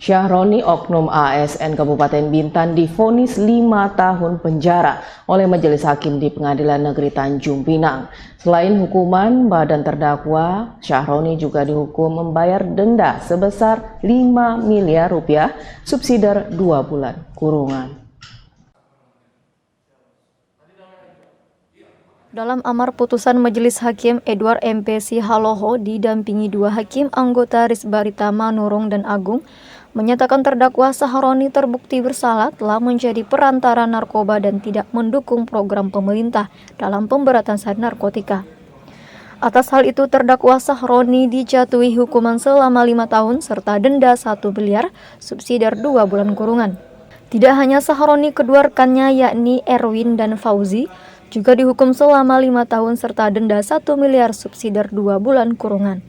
Syahroni oknum ASN Kabupaten Bintan divonis 5 tahun penjara oleh Majelis Hakim di Pengadilan Negeri Tanjung Pinang. Selain hukuman, badan terdakwa, Syahroni juga dihukum membayar denda sebesar 5 miliar rupiah, subsidiar 2 bulan kurungan. Dalam amar putusan Majelis Hakim, Edward MP Sihaloho didampingi 2 hakim anggota Risbarita Manurung dan Agung menyatakan terdakwa Syahroni terbukti bersalah telah menjadi perantara narkoba dan tidak mendukung program pemerintah dalam pemberantasan narkotika. Atas hal itu, terdakwa Syahroni dijatuhi hukuman selama 5 tahun serta denda 1 miliar, subsidiar 2 bulan kurungan. Tidak hanya Syahroni, kedua rekannya yakni Erwin dan Fauzi juga dihukum selama 5 tahun serta denda 1 miliar, subsidiar 2 bulan kurungan.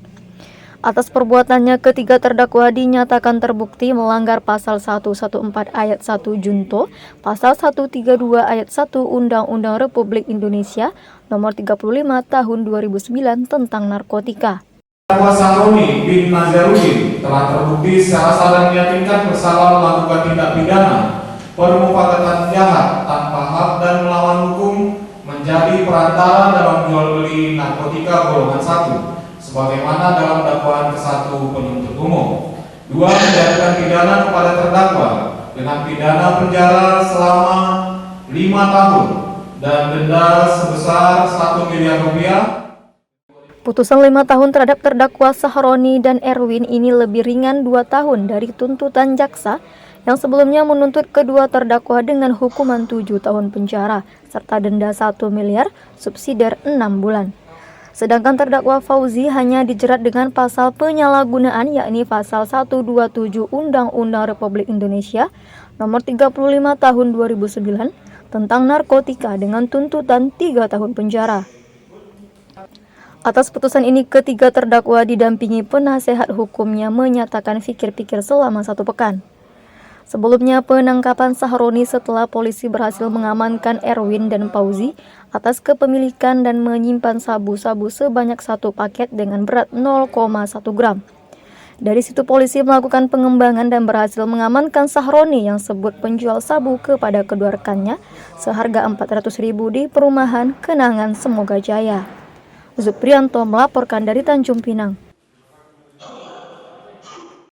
Atas perbuatannya, ketiga terdakwa dinyatakan terbukti melanggar pasal 114 ayat 1 Junto, pasal 132 ayat 1 Undang-Undang Republik Indonesia nomor 35 tahun 2009 tentang narkotika. Terdakwa Syahroni bin Nazarudin telah terbukti secara sadar meyakinkan bersalah melakukan tindak pidana permufakatan jahat tanpa hak dan melawan hukum, menjadi perantara dalam jual beli narkotika golongan 1 sebagaimana dalam dakwaan ke-1 penuntut umum. 2. Menjatuhkan pidana kepada terdakwa dengan pidana penjara selama 5 tahun dan denda sebesar 1 miliar rupiah. Putusan 5 tahun terhadap terdakwa Syahroni dan Erwin ini lebih ringan 2 tahun dari tuntutan jaksa yang sebelumnya menuntut kedua terdakwa dengan hukuman 7 tahun penjara serta denda 1 miliar, subsidiar 6 bulan. Sedangkan terdakwa Fauzi hanya dijerat dengan pasal penyalahgunaan yakni pasal 127 Undang-Undang Republik Indonesia nomor 35 tahun 2009 tentang narkotika dengan tuntutan 3 tahun penjara. Atas putusan ini, ketiga terdakwa didampingi penasehat hukumnya menyatakan pikir-pikir selama 1 pekan. Sebelumnya, penangkapan Syahroni setelah polisi berhasil mengamankan Erwin dan Fauzi atas kepemilikan dan menyimpan sabu-sabu sebanyak 1 paket dengan berat 0,1 gram. Dari situ polisi melakukan pengembangan dan berhasil mengamankan Syahroni yang sebut penjual sabu kepada kedua rekannya seharga 400.000 di perumahan Kenangan Semoga Jaya. Zuprianto melaporkan dari Tanjung Pinang.